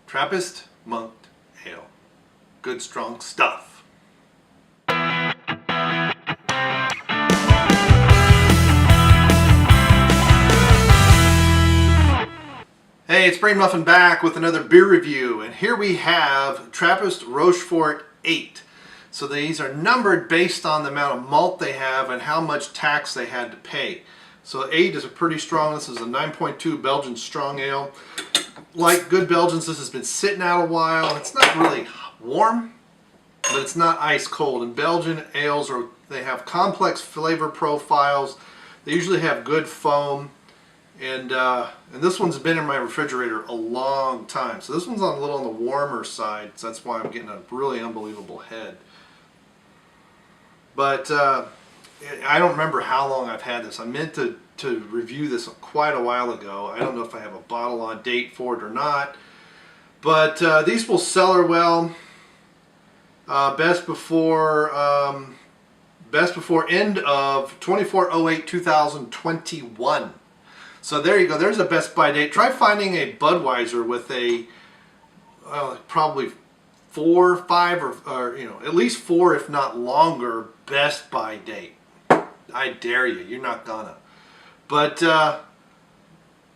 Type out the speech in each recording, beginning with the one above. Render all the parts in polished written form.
Trappist Monk Ale. Good strong stuff. Hey, it's Brainmuffin back with another beer review, and here we have Trappistes Rochefort 8. So these are numbered based on the amount of malt they have and how much tax they had to pay. So 8 is a pretty strong, this is a 9.2 Belgian strong ale. Like good Belgians, this has been sitting out a while. It's not really warm, but it's not ice cold. And Belgian ales, they have complex flavor profiles. They usually have good foam. And this one's been in my refrigerator a long time. So this one's a little on the warmer side. So that's why I'm getting a really unbelievable head. But I don't remember how long I've had this. I meant to review this quite a while ago. I don't know if I have a bottle on date for it or not. But these will cellar well. Best before end of 24/08/2021. So there you go. There's a best by date. Try finding a Budweiser with a probably 4, 5, or at least 4, if not longer, best by date. I dare you. You're not gonna. But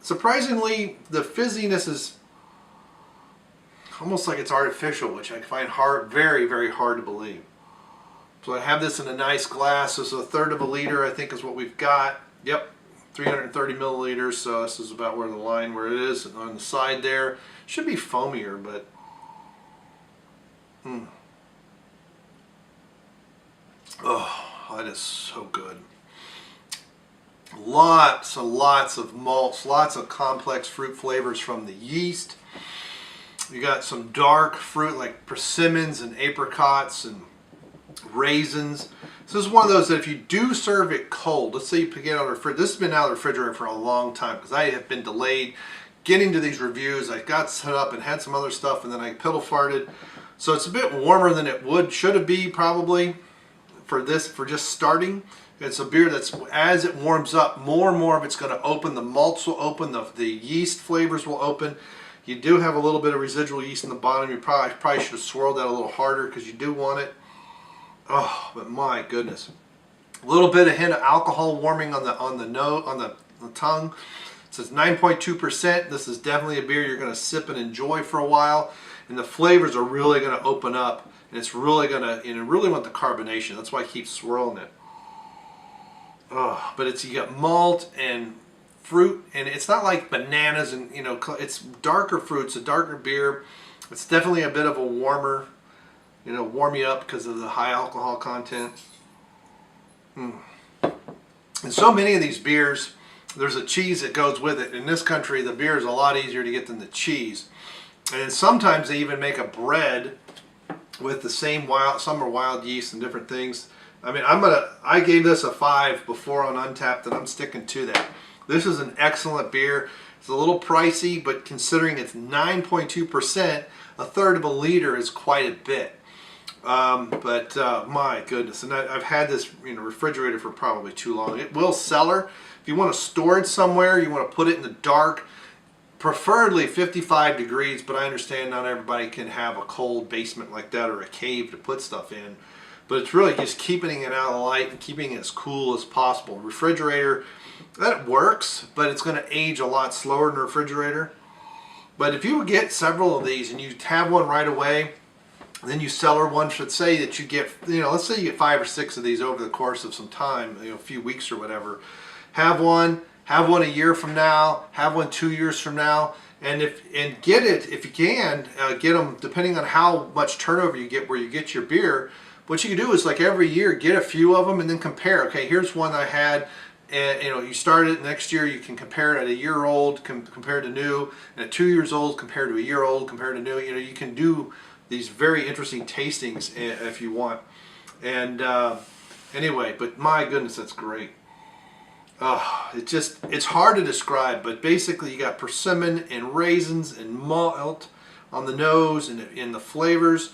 surprisingly, the fizziness is almost like it's artificial, which I find very, very hard to believe. So I have this in a nice glass. This is 1/3 of a liter, I think, is what we've got. Yep, 330 milliliters. So this is about where it is on the side there. Should be foamier, but oh, that is so good. Lots and lots of malts, lots of complex fruit flavors from the yeast. You got some dark fruit like persimmons and apricots and raisins. So this is one of those that if you do serve it cold, let's say you get it out of the refrigerator. This has been out of the refrigerator for a long time because I have been delayed getting to these reviews. I got set up and had some other stuff, and then I piddle farted. So it's a bit warmer than it should have been probably for just starting. It's a beer that's, as it warms up, more and more of it's going to open. The malts will open, the yeast flavors will open. You do have a little bit of residual yeast in the bottom. You probably should have swirled that a little harder because you do want it. Oh, but my goodness. A little bit of hint of alcohol warming on the tongue. It says 9.2%. This is definitely a beer you're going to sip and enjoy for a while. And the flavors are really going to open up. And it's really going to, really want the carbonation. That's why I keep swirling it. Oh, but you got malt and fruit, and it's not like bananas and it's darker fruits, a darker beer. It's definitely a bit of a warmer, warm you up because of the high alcohol content. And so many of these beers, there's a cheese that goes with it. In this country, the beer is a lot easier to get than the cheese, and sometimes they even make a bread with the same some are wild yeast and different things. I mean, I gave this a 5 before on Untapped, and I'm sticking to that. This is an excellent beer. It's a little pricey, but considering it's 9.2%, 1/3 of a liter is quite a bit. My goodness, and I've had this refrigerator for probably too long. It will cellar. If you want to store it somewhere, you want to put it in the dark, preferably 55 degrees, but I understand not everybody can have a cold basement like that or a cave to put stuff in. But it's really just keeping it out of the light and keeping it as cool as possible. Refrigerator, that works, but it's going to age a lot slower in the refrigerator. But if you get several of these and you have one right away, then you cellar one, should say that you get, let's say you get 5 or 6 of these over the course of some time, a few weeks or whatever. Have one a year from now, have one 2 years from now, and get it, if you can, get them, depending on how much turnover you get where you get your beer. What you can do is, like, every year get a few of them and then compare. Okay, here's one I had, and you start it next year. You can compare it at a year old compared to new, and at 2 years old compared to a year old compared to new. You can do these very interesting tastings if you want. And anyway, but my goodness, that's great. It's hard to describe, but basically you got persimmon and raisins and malt on the nose and in the flavors.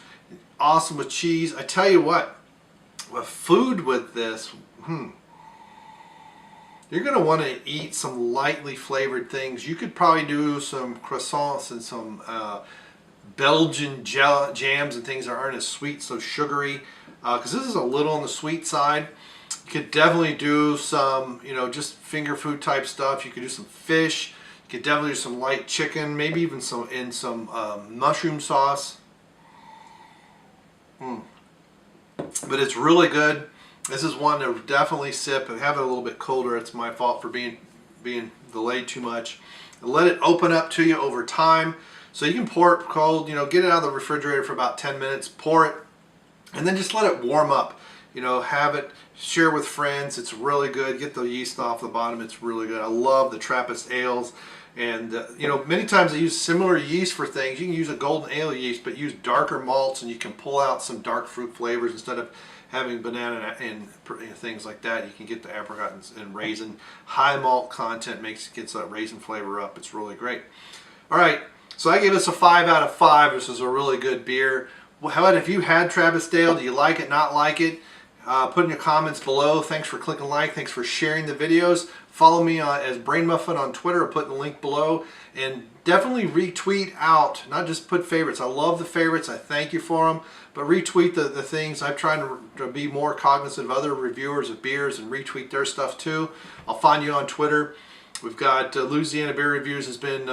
Awesome with cheese. I tell you what, with food with this, you're going to want to eat some lightly flavored things. You could probably do some croissants and some Belgian jams and things that aren't as sweet, so sugary. Because this is a little on the sweet side. You could definitely do some, you know, just finger food type stuff. You could do some fish. You could definitely do some light chicken, maybe even some mushroom sauce. But it's really good. This is one to definitely sip and have it a little bit colder. It's my fault for being delayed too much. And let it open up to you over time. So you can pour it cold, you know, get it out of the refrigerator for about 10 minutes, pour it, and then just let it warm up. You know, have it, share with friends. It's really good. Get the yeast off the bottom. It's really good. I love the Trappist ales. And, you know, many times I use similar yeast for things. You can use a golden ale yeast, but use darker malts, and you can pull out some dark fruit flavors instead of having banana and things like that. You can get the apricot and raisin. High malt content gets that raisin flavor up. It's really great. All right, so I gave this a 5 out of 5. This is a really good beer. How about if you had Trappist ale? Do you like it, not like it? Put in your comments below. Thanks for clicking like. Thanks for sharing the videos. Follow me as Brainmuffin on Twitter. I'll put the link below. And definitely retweet out, not just put favorites. I love the favorites. I thank you for them. But retweet the things. I'm trying to be more cognizant of other reviewers of beers and retweet their stuff too. I'll find you on Twitter. We've got Louisiana Beer Reviews has been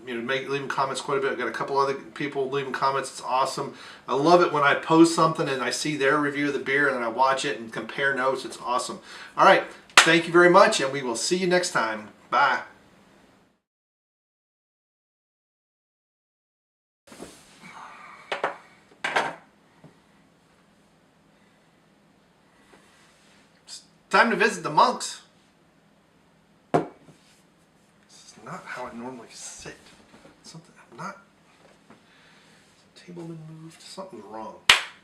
leaving comments quite a bit. I've got a couple other people leaving comments. It's awesome. I love it when I post something and I see their review of the beer and then I watch it and compare notes. It's awesome. All right. Thank you very much, and we will see you next time. Bye. It's time to visit the monks. This is not how I normally sit. Something, I'm not. The table been moved. Something's wrong.